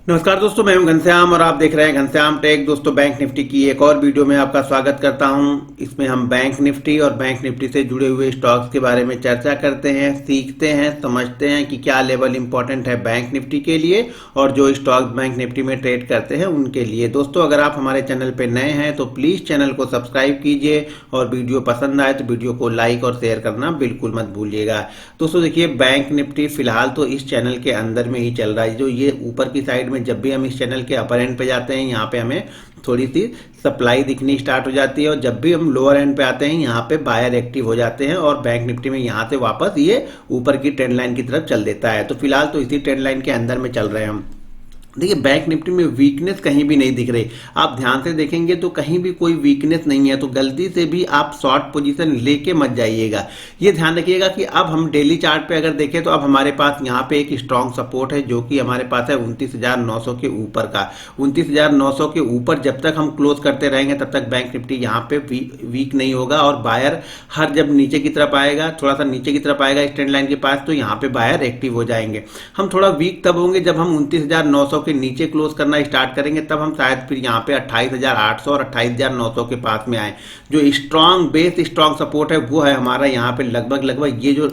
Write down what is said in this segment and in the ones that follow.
नमस्कार दोस्तों, मैं हूं घनश्याम और आप देख रहे हैं घनश्याम टेक। दोस्तों, बैंक निफ्टी की एक और वीडियो में आपका स्वागत करता हूं। इसमें हम बैंक निफ्टी और बैंक निफ्टी से जुड़े हुए स्टॉक्स के बारे में चर्चा करते हैं, सीखते हैं, समझते हैं कि क्या लेवल इंपॉर्टेंट है बैंक निफ्टी के लिए और जो स्टॉक्स बैंक निफ्टी में ट्रेड करते हैं उनके लिए। दोस्तों, अगर आप हमारे चैनल पर नए हैं तो प्लीज़ चैनल को सब्सक्राइब कीजिए और वीडियो पसंद आए तो वीडियो को लाइक और शेयर करना बिल्कुल मत भूलिएगा। दोस्तों देखिए, बैंक निफ्टी फिलहाल तो इस चैनल के अंदर में ही चल रहा है। जो ये ऊपर की साइड में जब भी हम इस चैनल के अपर एंड पे जाते हैं, यहाँ पे हमें थोड़ी सी सप्लाई दिखनी स्टार्ट हो जाती है और जब भी हम लोअर एंड पे आते हैं यहाँ पे बायर एक्टिव हो जाते हैं और बैंक निफ्टी में यहाँ से वापस ये ऊपर की ट्रेंड लाइन की तरफ चल देता है। तो फिलहाल तो इसी ट्रेंड लाइन के अंदर में चल रहे हैं हम। देखिए, बैंक निफ्टी में वीकनेस कहीं भी नहीं दिख रही। आप ध्यान से देखेंगे तो कहीं भी कोई वीकनेस नहीं है, तो गलती से भी आप शॉर्ट पोजीशन लेके मत जाइएगा। ये ध्यान रखिएगा कि अब हम डेली चार्ट पे अगर देखें तो अब हमारे पास यहाँ पे एक स्ट्रॉन्ग सपोर्ट है जो कि हमारे पास है 29,900 के ऊपर का। 29,900 के ऊपर जब तक हम क्लोज करते रहेंगे तब तक बैंक निफ्टी यहाँ पे वीक नहीं होगा और बायर हर जब नीचे की तरफ आएगा, थोड़ा सा नीचे की तरफ आएगा इस ट्रेंड लाइन के पास, तो यहाँ पे बायर एक्टिव हो जाएंगे। हम थोड़ा वीक तब होंगे जब हम 29,900 के नीचे क्लोज करना स्टार्ट करेंगे, तब हम शायद फिर यहाँ पे 28,800 और 28,900 के पास में आए। जो स्ट्रॉन्ग बेस स्ट्रॉन्ग सपोर्ट है वो है हमारा यहाँ पे लगभग ये जो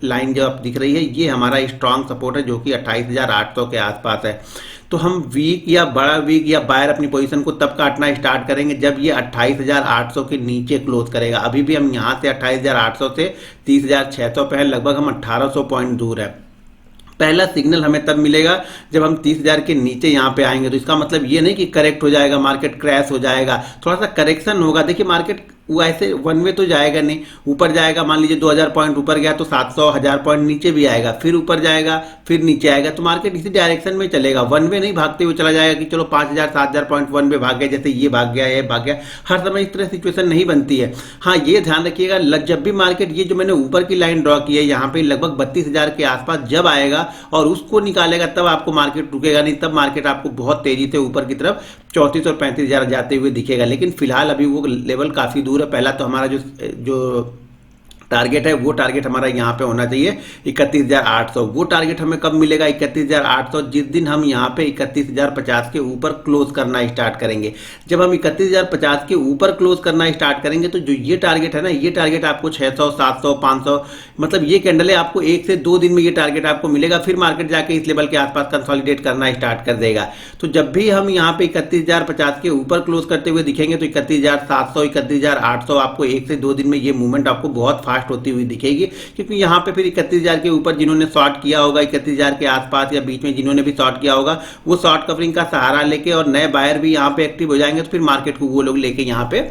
लाइन जो आप दिख रही है ये हमारा स्ट्रॉन्ग सपोर्ट है जो कि 28,800 के आसपास है। तो हम वीक या बड़ा वीक या बायर अपनी पोजीशन को तब काटना स्टार्ट करेंगे जब ये 28,800 के नीचे क्लोज करेगा। अभी भी हम यहाँ से 28,800 से 30,600 पे है, लगभग हम 1800 पॉइंट दूर है। पहला सिग्नल हमें तब मिलेगा जब हम 30,000 के नीचे यहाँ पे आएंगे। तो इसका मतलब ये नहीं कि करेक्ट हो जाएगा, मार्केट क्रैश हो जाएगा, थोड़ा सा करेक्शन होगा। देखिए, मार्केट वो ऐसे वन वे तो जाएगा नहीं, ऊपर जाएगा। मान लीजिए 2,000 पॉइंट ऊपर गया तो 700 1000 पॉइंट नीचे भी आएगा, फिर ऊपर जाएगा, फिर नीचे आएगा। तो मार्केट इसी डायरेक्शन में चलेगा, वन वे नहीं भागते हुए चला जाएगा कि चलो 5,000 7,000 पॉइंट वन वे भाग गया, जैसे ये भाग गया ये भाग गया। हर समय इस तरह सिचुएशन नहीं बनती है। हाँ, ये ध्यान रखिएगा, जब भी मार्केट ये जो मैंने ऊपर की लाइन ड्रॉ की है यहाँ पे लगभग 32,000 के आसपास जब आएगा और उसको निकालेगा तब आपको मार्केट रुकेगा नहीं, तब मार्केट आपको बहुत तेजी से ऊपर की तरफ 34 और 35,000 जाते हुए दिखेगा। लेकिन फिलहाल अभी वो लेवल काफी दूर है। पहला तो हमारा जो टारगेट है वो टारगेट हमारा यहाँ पे होना चाहिए 31,800। वो टारगेट हमें कब मिलेगा? 31,800 जिस दिन हम यहाँ पे 31,050 के ऊपर क्लोज करना स्टार्ट करेंगे। जब हम 31,050 के ऊपर क्लोज करना स्टार्ट करेंगे तो जो ये टारगेट है ना, ये टारगेट आपको 600 700 500 मतलब ये कैंडल है, आपको 1 से 2 दिन में ये टारगेट आपको मिलेगा। फिर मार्केट जाके इस लेवल के आसपास कंसोलिडेट करना स्टार्ट कर देगा। तो जब भी हम यहाँ पे 31,050 के ऊपर क्लोज करते हुए दिखेंगे तो 31,700 31,800 आपको 1 से 2 दिन में ये मूवमेंट आपको बहुत फास्ट होती हुई दिखेगी। क्योंकि यहाँ पे फिर 31,000 के ऊपर जिन्होंने शॉर्ट किया होगा, 31,000 के आसपास या बीच में जिन्होंने भी शॉर्ट किया होगा, वो शॉर्ट कवरिंग का सहारा लेके और नए बायर भी यहाँ पे एक्टिव हो जाएंगे। तो फिर मार्केट को वो लोग लेके यहाँ पे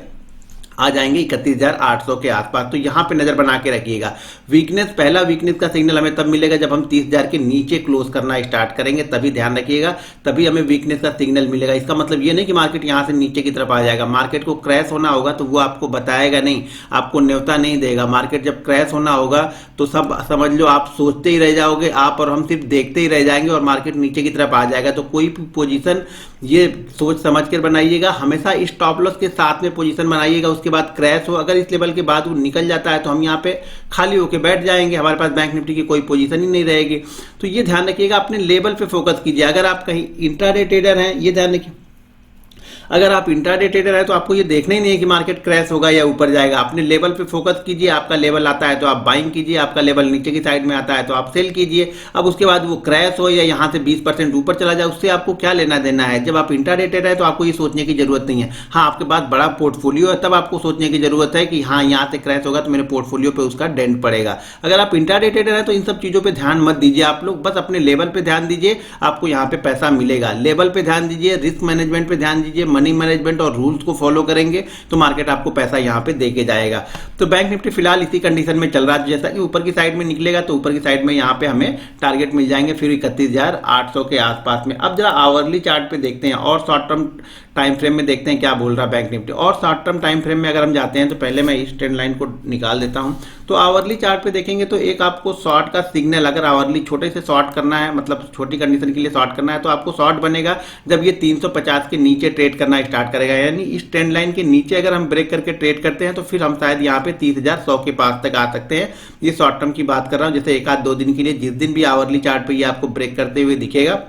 आ जाएंगे 31,800 के आसपास। तो यहां पे नजर बना के रखिएगा। वीकनेस, पहला वीकनेस का सिग्नल हमें तब मिलेगा जब हम 30,000 के नीचे क्लोज करना स्टार्ट करेंगे, तभी ध्यान रखिएगा, तभी हमें वीकनेस का सिग्नल मिलेगा। इसका मतलब ये नहीं कि मार्केट यहां से नीचे की तरफ आ जाएगा। मार्केट को क्रैश होना होगा तो वो आपको बताएगा नहीं, आपको न्योता नहीं देगा। मार्केट जब क्रैश होना होगा तो सब समझ लो आप सोचते ही रह जाओगे, आप और हम सिर्फ देखते ही रह जाएंगे और मार्केट नीचे की तरफ आ जाएगा। तो कोई भी पोजीशन ये सोच समझ कर बनाइएगा, हमेशा स्टॉप लॉस के साथ में पोजीशन बनाइएगा। उसके बाद क्रैश हो, अगर इस लेवल के बाद वो निकल जाता है तो हम यहाँ पे खाली होके बैठ जाएंगे, हमारे पास बैंक निफ्टी की कोई पोजीशन ही नहीं रहेगी। तो ये ध्यान रखिएगा, अपने लेवल पे फोकस कीजिए। अगर आप कहीं इंट्राडे ट्रेडर हैं, ये ध्यान रखिए, अगर आप इंट्राडे ट्रेडर है तो आपको ये देखना ही नहीं है कि मार्केट क्रैश होगा या ऊपर जाएगा। अपने लेवल पे फोकस कीजिए। आपका लेवल आता है तो आप बाइंग कीजिए, आपका लेवल नीचे की साइड में आता है तो आप सेल कीजिए। अब उसके बाद वो क्रैश हो या यहाँ से 20% ऊपर चला जाए, उससे आपको क्या लेना देना है। जब आप इंट्राडे ट्रेडर है तो आपको ये सोचने की जरूरत नहीं है। हाँ, आपके पास बड़ा पोर्टफोलियो है तब आपको सोचने की जरूरत है कि हाँ यहाँ से क्रैश होगा तो मेरे पोर्टफोलियो पे उसका डेंट पड़ेगा। अगर आप इंट्राडे ट्रेडर है तो इन सब चीजों पर ध्यान मत दीजिए। आप लोग बस अपने लेवल पे ध्यान दीजिए, आपको यहाँ पे पैसा मिलेगा। लेवल पे ध्यान दीजिए, रिस्क मैनेजमेंट पे ध्यान दीजिए, मनी मैनेजमेंट और रूल्स को फॉलो करेंगे तो मार्केट आपको पैसा यहां पे देके जाएगा। तो बैंक निफ्टी फिलहाल इसी कंडीशन में चल रहा है। जैसा कि ऊपर की साइड में निकलेगा तो ऊपर की साइड में यहां पे हमें टारगेट मिल जाएंगे फिर 31,800 के आसपास में। अब जरा आवरली चार्ट पे देखते हैं और शॉर्ट टर्म टाइम फ्रेम में देखते हैं क्या बोल रहा है बैंक निफ्टी। और शॉर्ट टर्म टाइम फ्रेम में अगर हम जाते हैं तो पहले मैं इस ट्रेंड लाइन को निकाल देता हूं। तो आवरली चार्ट पे देखेंगे तो एक आपको शॉर्ट का सिग्नल, अगर आवरली छोटे से शॉर्ट करना है, मतलब छोटी कंडीशन के लिए शॉर्ट करना है, तो आपको शॉर्ट बनेगा जब ये 350 के नीचे ट्रेड करना स्टार्ट करेगा। यानी इस ट्रेंड लाइन के नीचे अगर हम ब्रेक करके ट्रेड करते हैं तो फिर हम शायद यहाँ पे 30,100 के पास तक आ सकते हैं। ये शॉर्ट टर्म की बात कर रहा हूँ, जैसे 1 आध 2 दिन के लिए। जिस दिन भी आवरली चार्ट पे ये आपको ब्रेक करते हुए दिखेगा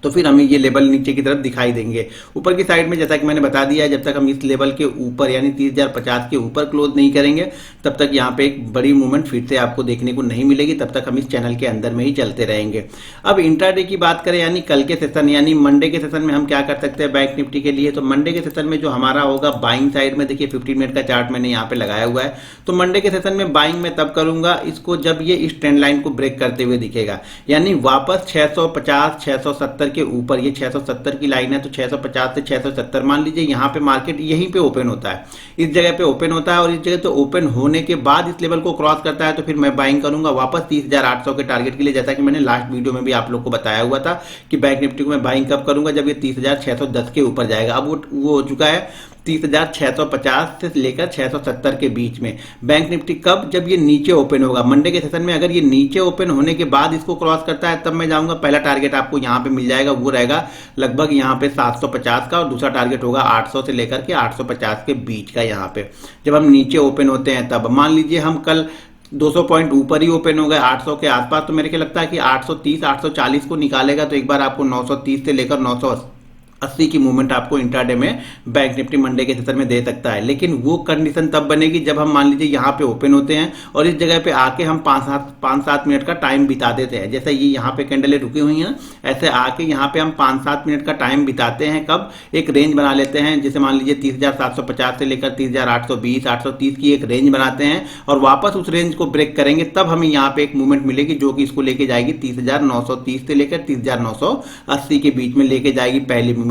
तो फिर हमें ये लेवल नीचे की तरफ दिखाई देंगे। ऊपर की साइड में जैसा कि मैंने बता दिया है, जब तक हम इस लेवल के ऊपर यानी 30,050 के ऊपर क्लोज नहीं करेंगे तब तक यहाँ पे एक बड़ी मूवमेंट फिर से आपको देखने को नहीं मिलेगी, तब तक हम इस चैनल के अंदर में ही चलते रहेंगे। अब इंट्राडे की बात करें यानी कल के सेशन यानी मंडे के सेशन में हम क्या कर सकते हैं बैंक निफ्टी के लिए, तो मंडे के सेशन में जो हमारा होगा बाइंग साइड में, देखिए 15 मिनट का चार्ट मैंने यहाँ पे लगाया हुआ है। तो मंडे के सेशन में बाइंग में तब करूंगा इसको जब ये इस ट्रेंड लाइन को ब्रेक करते हुए दिखेगा, यानी वापस 650 670 के ऊपर, ये 670 की लाइन है तो 650 से 670 मान लीजिए यहाँ पे मार्केट यहीं पे ओपन होता है, इस जगह पे ओपन होता है और इस जगह तो ओपन होने के बाद इस लेवल को क्रॉस करता है तो फिर मैं बाइंग करूंगा वापस 30,800 के टारगेट के लिए, जैसा कि मैंने लास्ट वीडियो में भी आप लोग को बताया हुआ था कि बैंक निफ्टी को मैं बाइंग कब करूंगा, जब ये 30,610 के ऊपर जाएगा। अब वो हो चुका है 30,650 से लेकर 670 के बीच में। बैंक निफ्टी कब, जब ये नीचे ओपन होगा मंडे के सेशन में, अगर ये नीचे ओपन होने के बाद इसको क्रॉस करता है तब मैं जाऊंगा। पहला टारगेट आपको यहाँ पे मिल जाएगा, वो रहेगा लगभग यहाँ पे 750 का, और दूसरा टारगेट होगा 800 से लेकर के 850 के बीच का। यहाँ पे जब हम नीचे ओपन होते हैं तब मान लीजिए हम कल 200 पॉइंट ऊपर ही ओपन हो गए 800 के आसपास, तो मेरे को लगता है कि 830 840 को निकालेगा तो एक बार आपको 930 से लेकर 980 की मूवमेंट आपको इंट्राडे में बैंक निफ्टी मंडे के सेशन में दे सकता है। लेकिन वो कंडीशन तब बनेगी जब हम मान लीजिए यहाँ पे ओपन होते हैं और इस जगह पे आके हम 5-7 मिनट का टाइम बिता देते हैं, जैसे ये यहाँ पे कैंडलें रुकी हुई हैं ऐसे आके यहाँ पे हम 5-7 मिनट का टाइम बिताते हैं। कब, एक रेंज बना लेते हैं, जैसे मान लीजिए 30,750 से लेकर 30,820 830 की एक रेंज बनाते हैं और वापस उस रेंज को ब्रेक करेंगे, तब हमें यहाँ पे एक मूवमेंट मिलेगी जो कि इसको लेके जाएगी 30,930 से लेकर 30,980 के बीच में लेके जाएगी पहली मूवमेंट।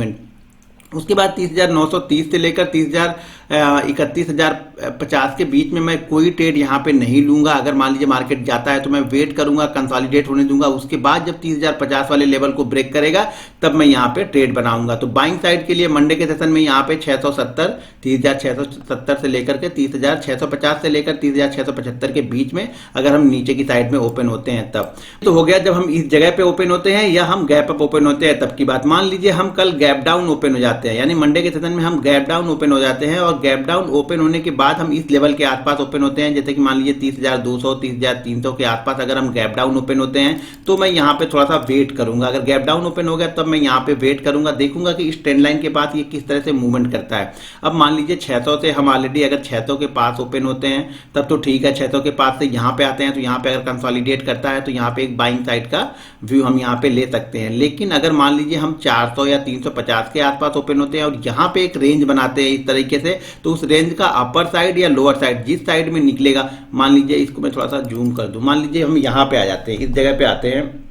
उसके बाद 30,930 से लेकर 31,050 के बीच में मैं कोई ट्रेड यहाँ पे नहीं लूंगा। अगर मान लीजिए मार्केट जाता है तो मैं वेट करूंगा, कंसोलिडेट होने दूंगा, उसके बाद जब 30,050 वाले लेवल को ब्रेक करेगा तब मैं यहाँ पे ट्रेड बनाऊंगा। तो बाइंग साइड के लिए मंडे के सेशन में यहाँ पे 30,670 से लेकर के 30,650 से लेकर 30,675 के बीच में अगर हम नीचे की साइड में ओपन होते हैं तब तो हो गया। जब हम इस जगह पे ओपन होते हैं या हम गैप अप ओपन होते हैं तब की बात। मान लीजिए हम कल गैप डाउन ओपन हो जाते हैं, यानी मंडे के सेशन में हम गैप डाउन ओपन हो जाते हैं और गैप डाउन ओपन होने के बाद हम इस लेवल के आसपास ओपन होते हैं, जैसे कि मान लीजिए 30,200 30,300 के आसपास अगर हम गैप डाउन ओपन होते हैं तो मैं यहाँ पे थोड़ा सा वेट करूंगा। अगर गैप डाउन ओपन हो गया तब मैं यहाँ पे वेट करूंगा, देखूंगा कि इस ट्रेंड लाइन के पास ये किस तरह से मूवमेंट करता है। अब मान लीजिए 600 से हम ऑलरेडी अगर 600 के पास ओपन होते हैं तब तो ठीक है, 600 के पास से यहाँ पे आते हैं तो यहाँ पे अगर कंसोलिडेट करता है तो यहाँ पे एक बाइंग साइड का व्यू हम यहाँ पे ले सकते हैं। लेकिन अगर मान लीजिए हम 400 या 350 के आसपास ओपन होते हैं और यहाँ पे एक रेंज बनाते हैं इस तरीके से, तो उस रेंज का अपर साइड या लोअर साइड जिस साइड में निकलेगा, मान लीजिए इसको मैं थोड़ा सा जूम कर दूं, मान लीजिए हम यहाँ पे आ जाते हैं, इस जगह पे आते हैं,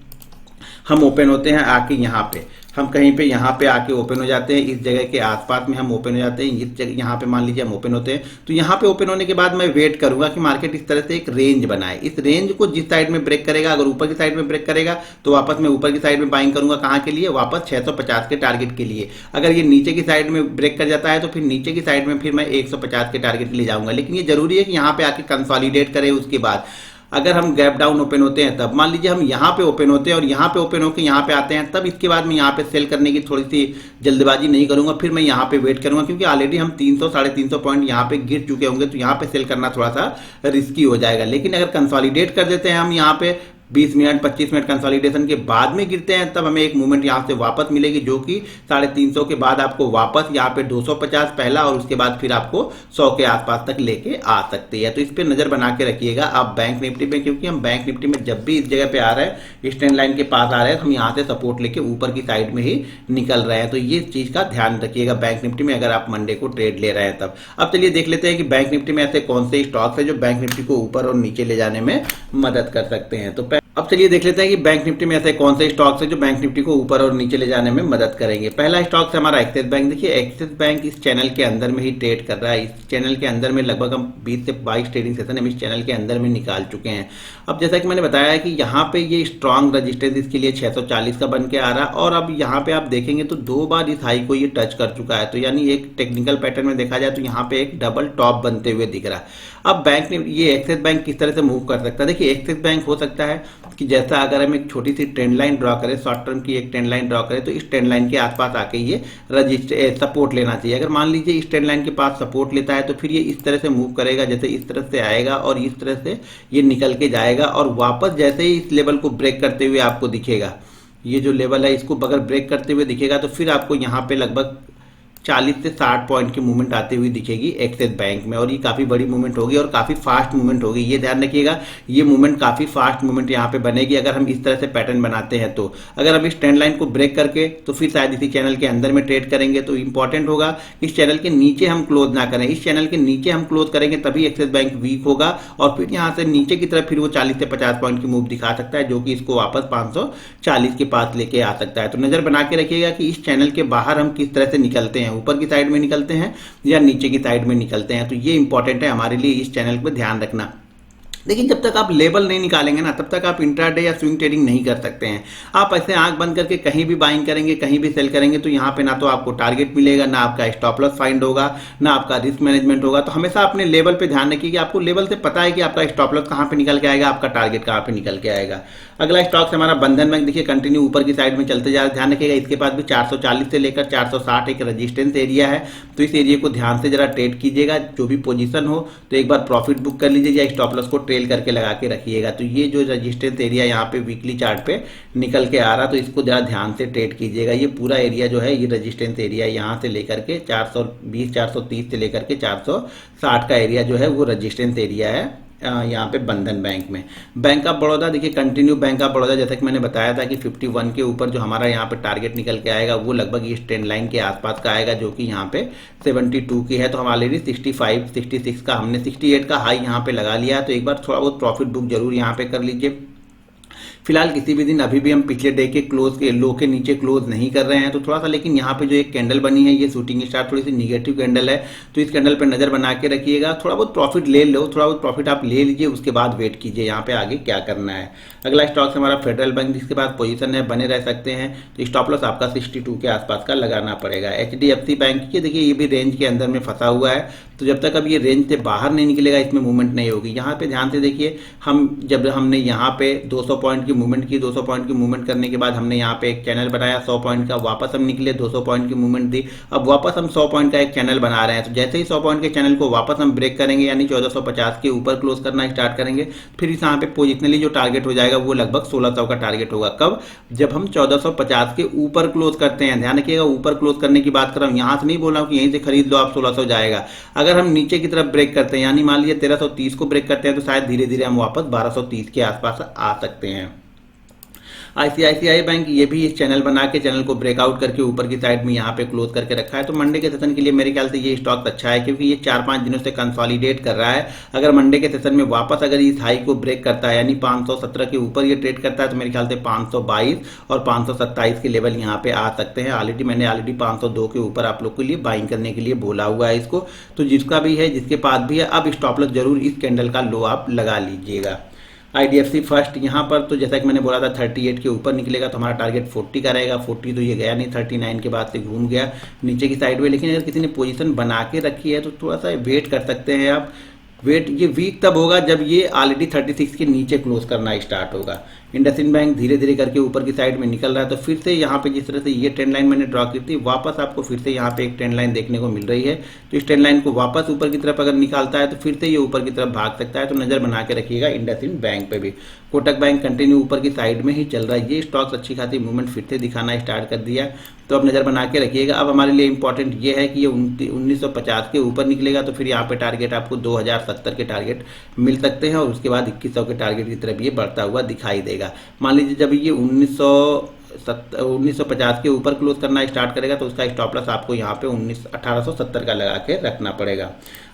हम ओपन होते हैं आके यहाँ पे, हम कहीं पे यहाँ पे आके ओपन हो जाते हैं, इस जगह के आसपास में हम ओपन हो जाते हैं, इस जगह यहाँ पे मान लीजिए हम ओपन होते हैं। तो यहाँ पे ओपन होने के बाद मैं वेट करूंगा कि मार्केट इस तरह से एक रेंज बनाए, इस रेंज को जिस साइड में ब्रेक करेगा, अगर ऊपर की साइड में ब्रेक करेगा तो वापस मैं ऊपर की साइड में बाइंग करूंगा, कहाँ के लिए, वापस 650 के टारगेट के लिए। अगर ये नीचे की साइड में ब्रेक कर जाता है तो फिर नीचे की साइड में फिर मैं 150 के टारगेट के लिए जाऊंगा। लेकिन ये जरूरी है कि यहाँ पे आके कंसोलिडेट करें। उसके बाद अगर हम गैप डाउन ओपन होते हैं तब मान लीजिए हम यहाँ पे ओपन होते हैं और यहाँ पे ओपन होकर यहाँ पे आते हैं, तब इसके बाद मैं यहाँ पे सेल करने की थोड़ी सी जल्दबाजी नहीं करूंगा, फिर मैं यहाँ पे वेट करूंगा, क्योंकि ऑलरेडी हम 300-350 पॉइंट यहाँ पे गिर चुके होंगे तो यहाँ पे सेल करना थोड़ा सा रिस्की हो जाएगा। लेकिन अगर कंसोलिडेट कर देते हैं हम यहाँ पे 20 मिनट 25 मिनट कंसोलिडेशन के बाद में गिरते हैं, तब हमें एक मूवमेंट यहाँ से वापस मिलेगी जो कि 350 के बाद आपको वापस यहाँ पे 250 पहला और उसके बाद फिर आपको 100 के आसपास तक लेके आ सकती है। तो इस पे नजर बना के रखिएगा आप बैंक निफ्टी में, क्योंकि हम बैंक निफ्टी में जब भी इस जगह पे आ रहे हैं, इस ट्रेंड लाइन के पास आ रहे हैं, हम यहाँ से सपोर्ट लेके ऊपर की साइड में ही निकल रहे हैं। तो ये चीज का ध्यान रखिएगा बैंक निफ्टी में अगर आप मंडे को ट्रेड ले रहे हैं तब। अब चलिए देख लेते हैं कि बैंक निफ्टी में ऐसे कौन से स्टॉक्स है जो बैंक निफ्टी को ऊपर और नीचे ले जाने में मदद कर सकते हैं। तो अब चलिए देख लेते हैं कि बैंक निफ्टी में ऐसे कौन से स्टॉक्स है जो बैंक निफ्टी को ऊपर और नीचे ले जाने में मदद करेंगे। पहला स्टॉक है हमारा एक्सिस बैंक। देखिए एक्सिस बैंक इस चैनल के अंदर में ही ट्रेड कर रहा है। इस चैनल के अंदर में लगभग हम 20 से 22 ट्रेडिंग सेशन हम इस चैनल के अंदर में निकाल चुके हैं। अब जैसा कि मैंने बताया है कि यहाँ पे ये स्ट्रॉन्ग रजिस्टेंस इसके लिए 640 का बन के आ रहा है और अब यहाँ पे आप देखेंगे तो 2 बार इस हाई को ये टच कर चुका है। तो यानी एक टेक्निकल पैटर्न में देखा जाए तो यहाँ पे एक डबल टॉप बनते हुए दिख रहा है। अब बैंक ने ये एक्सिस बैंक किस तरह से मूव कर सकता है, देखिए एक्सिस बैंक हो सकता है कि जैसा अगर हम एक छोटी सी ट्रेंड लाइन ड्रॉ करें, शॉर्ट टर्म की एक ट्रेंड लाइन ड्रॉ करें, तो इस ट्रेंड लाइन के आसपास आके ये सपोर्ट लेना चाहिए। अगर मान लीजिए इस ट्रेंड लाइन के पास सपोर्ट लेता है तो फिर ये इस तरह से मूव करेगा, जैसे इस तरह से आएगा और इस तरह से ये निकल के जाएगा और वापस जैसे ही इस लेवल को ब्रेक करते हुए आपको दिखेगा, ये जो लेवल है इसको अगर ब्रेक करते हुए दिखेगा तो फिर आपको यहाँ पे लगभग 40 से 60 पॉइंट की मूवमेंट आती हुई दिखेगी एक्सिस बैंक में, और ये काफ़ी बड़ी मूवमेंट होगी और काफ़ी फास्ट मूवमेंट होगी। ये ध्यान रखिएगा, ये मूवमेंट काफ़ी फास्ट मूवमेंट यहाँ पे बनेगी अगर हम इस तरह से पैटर्न बनाते हैं। तो अगर हम इस ट्रेंड लाइन को ब्रेक करके तो फिर शायद इसी चैनल के अंदर में ट्रेड करेंगे। तो इंपॉर्टेंट होगा इस चैनल के नीचे हम क्लोज ना करें, इस चैनल के नीचे हम क्लोज करेंगे तभी एक्सिस बैंक वीक होगा और फिर यहाँ से नीचे की तरफ फिर वो 40 से 50 पॉइंट की मूव दिखा सकता है, जो कि इसको वापस 540 के पास लेके आ सकता है। तो नजर बना के रखिएगा कि इस चैनल के बाहर हम किस तरह से निकलते हैं, ऊपर की साइड में निकलते हैं या नीचे की साइड में निकलते हैं। तो ये इंपॉर्टेंट है हमारे लिए, इस चैनल पर ध्यान रखना। लेकिन जब तक आप लेवल नहीं निकालेंगे ना, तब तक आप इंट्राडे या स्विंग ट्रेडिंग नहीं कर सकते हैं। आप ऐसे आंख बंद करके कहीं भी बाइंग करेंगे, कहीं भी सेल करेंगे, तो यहाँ पे ना तो आपको टारगेट मिलेगा, ना आपका स्टॉप लॉस फाइंड होगा, ना आपका रिस्क मैनेजमेंट होगा। तो हमेशा अपने लेवल पे ध्यान रखिए कि आपको लेवल से पता है कि आपका स्टॉप लॉस कहाँ पे निकल के आएगा, आपका टारगेट कहाँ पे निकल के आएगा। अगला स्टॉक से हमारा बंधन बैंक, देखिए कंटिन्यू ऊपर की साइड में चलते जा रहा है। ध्यान रखिएगा इसके पास भी 440 से लेकर 460 एक रेजिस्टेंस एरिया है, तो इस एरिया को ध्यान से जरा ट्रेड कीजिएगा। जो भी पोजीशन हो तो एक बार प्रॉफिट बुक कर लीजिए या स्टॉप लॉस को ट्रेल करके लगा के रखिएगा। तो ये जो रेजिस्टेंस एरिया यहाँ पे वीकली चार्ट पे निकल के आ रहा, तो इसको जरा ध्यान से ट्रेड कीजिएगा। ये पूरा एरिया जो है ये रेजिस्टेंस एरिया यहाँ से लेकर के 420 430 से लेकर के 460 का एरिया जो है वो रेजिस्टेंस एरिया है यहाँ पे बंधन बैंक में। बैंक ऑफ बड़ौदा, देखिए कंटिन्यू बैंक ऑफ बड़ौदा, जैसा कि मैंने बताया था कि 51 के ऊपर जो हमारा यहाँ पे टारगेट निकल के आएगा वो लगभग इस ट्रेंड लाइन के आसपास का आएगा, जो कि यहाँ पे 72 की है। तो हम ऑलरेडी 65 66 का, हमने 68 का हाई यहाँ पे लगा लिया है। तो एक बार थोड़ा बहुत प्रॉफिट बुक जरूर यहाँ पे कर लीजिए। फिलहाल किसी भी दिन अभी भी हम पिछले डे के क्लोज के लो के नीचे क्लोज नहीं कर रहे हैं, तो थोड़ा सा, लेकिन यहाँ पे जो एक कैंडल बनी है ये शूटिंग स्टार थोड़ी सी निगेटिव कैंडल है, तो इस कैंडल पे नजर बना के रखिएगा। थोड़ा बहुत प्रॉफिट ले लो, थोड़ा बहुत प्रॉफिट आप ले लीजिए, उसके बाद वेट कीजिए यहाँ पे आगे क्या करना है। अगला स्टॉक हमारा फेडरल बैंक, जिसके पास पोजीशन है, बने रह सकते हैं। तो स्टॉप लॉस आपका 62 के आसपास का लगाना पड़ेगा। HDFC बैंक की देखिए ये भी रेंज के अंदर में फंसा हुआ है, तो जब तक अब ये रेंज से बाहर नहीं निकलेगा इसमें मूवमेंट नहीं होगी। यहाँ पे ध्यान से देखिए, जब हमने यहाँ पे 200 पॉइंट की मूवमेंट की, 200 पॉइंट की मूवमेंट करने के बाद हमने यहाँ पे एक चैनल बनाया 100 पॉइंट का, वापस हम निकले 200 पॉइंट की मूवमेंट दी, अब वापस हम 100 पॉइंट का एक चैनल बना रहे हैं। तो जैसे ही 100 पॉइंट के चैनल को वापस हम ब्रेक करेंगे, यानी 1450 के ऊपर क्लोज करना स्टार्ट करेंगे, फिर इस यहाँ पे पोजिशनली जो टारगेट हो जाएगा वो लगभग 1600 का टारगेट होगा। कब? जब हम 1450 के ऊपर क्लोज करते हैं। ध्यान रखिएगा, ऊपर क्लोज करने की बात कर रहा हूँ, यहाँ से नहीं बोल रहा हूँ कि यहीं से खरीद लो आप 1600 जाएगा। अगर हम नीचे की तरफ ब्रेक करते हैं, यानी मान लीजिए 1330 को ब्रेक करते हैं, तो शायद धीरे धीरे हम वापस 1230 के आसपास आ सकते हैं। ICICI बैंक, ये भी इस चैनल बना के चैनल को ब्रेकआउट करके ऊपर की साइड में यहाँ पे क्लोज करके रखा है। तो मंडे के सेशन के लिए मेरे ख्याल से ये स्टॉक अच्छा है, क्योंकि ये 4-5 दिनों से कंसोलिडेट कर रहा है। अगर मंडे के सेशन में वापस अगर इस हाई को ब्रेक करता है, यानी 517 के ऊपर ये ट्रेड करता है, तो मेरे ख्याल से 522 और 527 के लेवल यहाँ पे आ सकते हैं। मैंने ऑलरेडी 502 के ऊपर आप लोग के लिए बाइंग करने के लिए बोला हुआ है इसको। तो जिसका भी है, जिसके पास भी है, अब स्टॉप लॉस जरूर इस कैंडल का लो आप लगा लीजिएगा। IDFC फर्स्ट, यहाँ पर तो जैसा कि मैंने बोला था 38 के ऊपर निकलेगा तो हमारा टारगेट 40 का रहेगा। 40 तो ये गया नहीं, 39 के बाद से घूम गया नीचे की साइड में। लेकिन अगर किसी ने पोजीशन बना के रखी है तो थोड़ा सा वेट कर सकते हैं आप। वेट ये वीक तब होगा जब ये ऑलरेडी 36 के नीचे क्लोज करना स्टार्ट होगा। इंडसइंड बैंक धीरे धीरे करके ऊपर की साइड में निकल रहा है, तो फिर से यहाँ पे जिस तरह से ये ट्रेंड लाइन मैंने ड्रॉ की थी, वापस आपको फिर से यहाँ पे एक ट्रेंड लाइन देखने को मिल रही है। तो इस ट्रेंड लाइन को वापस ऊपर की तरफ अगर निकालता है तो फिर से ये ऊपर की तरफ भाग सकता है। तो नजर बना के रखिएगा इंडसइंड बैंक पे भी। कोटक बैंक कंटिन्यू ऊपर की साइड में ही चल रहा है, ये स्टॉक्स अच्छी खासी मूवमेंट फिर से दिखाना स्टार्ट कर दिया, तो अब नजर बना के रखिएगा। अब हमारे लिए इंपॉर्टेंट ये है कि ये 1950 के ऊपर निकलेगा तो फिर यहाँ पे टारगेट आपको 2070 के टारगेट मिल सकते हैं, और उसके बाद 2100 के टारगेट की तरफ ये बढ़ता हुआ दिखाई देगा। मान लीजिए जब ये 1950 के ऊपर क्लोज करना स्टार्ट करेगा तो उसका स्टॉप लॉस आपको यहाँ पे 1870 का लगा के रखना पड़ेगा।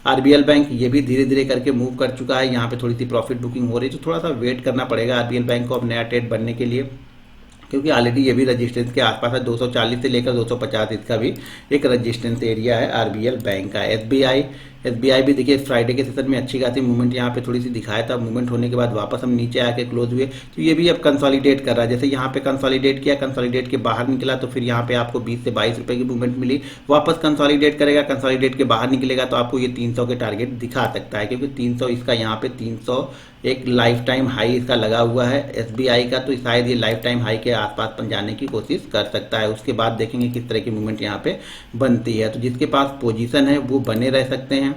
RBL बैंक ये भी धीरे धीरे करके मूव कर चुका है, यहाँ पे थोड़ी सी प्रॉफिट बुकिंग हो रही है, तो थोड़ा सा वेट करना पड़ेगा RBL बैंक को अब नया ट्रेड बनने के लिए, क्योंकि ऑलरेडी ये भी रेजिस्टेंस के आसपास है। 240 से लेकर 250 इसका भी एक रेजिस्टेंस एरिया है RBL बैंक का। SBI भी देखिए फ्राइडे के सेशन में अच्छी खासी मूवमेंट यहाँ पे थोड़ी सी दिखाया था, मूवमेंट होने के बाद वापस हम नीचे आके क्लोज हुए, तो ये भी अब कंसोलिडेट कर रहा है। जैसे यहाँ पे कंसोलिडेट किया, कंसोलिडेट के बाहर निकला, तो फिर यहाँ पे आपको 20 से 22 रुपए की मूवमेंट मिली, वापस कंसोलिडेट करेगा, कंसोलिडेट के बाहर निकलेगा तो आपको ये 300 के टारगेट दिखा सकता है, क्योंकि 300 इसका यहाँ पे 300 एक लाइफ टाइम हाई इसका लगा हुआ है SBI का, तो शायद ये लाइफ टाइम हाई के आसपास जाने की कोशिश कर सकता है। उसके बाद देखेंगे किस तरह की मूवमेंट यहाँ पे बनती है। तो जिसके पास पोजीशन है वो बने रह सकते हैं।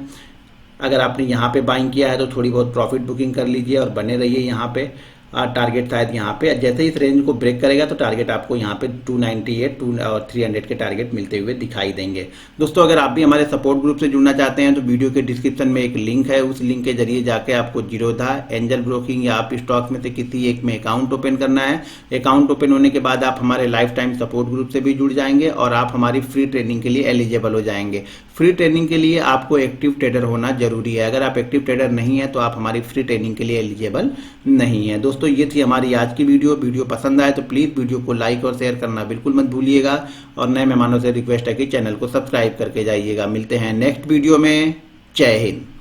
अगर आपने यहाँ पे बाइंग किया है तो थोड़ी बहुत प्रॉफिट बुकिंग कर लीजिए और बने रहिए यहाँ पे। टारगेट शायद यहाँ पे जैसे इस रेंज को ब्रेक करेगा तो टारगेट आपको यहाँ पे 298 और 300 के टारगेट मिलते हुए दिखाई देंगे। दोस्तों अगर आप भी हमारे सपोर्ट ग्रुप से जुड़ना चाहते हैं तो वीडियो के डिस्क्रिप्शन में एक लिंक है, उस लिंक के जरिए जाके आपको जीरोधा, एंजल ब्रोकिंग या आप स्टॉक्स में से किसी एक में अकाउंट ओपन करना है। अकाउंट ओपन होने के बाद आप हमारे लाइफ टाइम सपोर्ट ग्रुप से भी जुड़ जाएंगे और आप हमारी फ्री ट्रेनिंग के लिए एलिजिबल हो जाएंगे। फ्री ट्रेनिंग के लिए आपको एक्टिव ट्रेडर होना जरूरी है। अगर आप एक्टिव ट्रेडर नहीं है तो आप हमारी फ्री ट्रेनिंग के लिए एलिजिबल नहीं है। दोस्तों ये थी हमारी आज की वीडियो पसंद आए तो प्लीज वीडियो को लाइक और शेयर करना बिल्कुल मत भूलिएगा और नए मेहमानों से रिक्वेस्ट है कि चैनल को सब्सक्राइब करके जाइएगा। मिलते हैं नेक्स्ट वीडियो में। जय हिंद।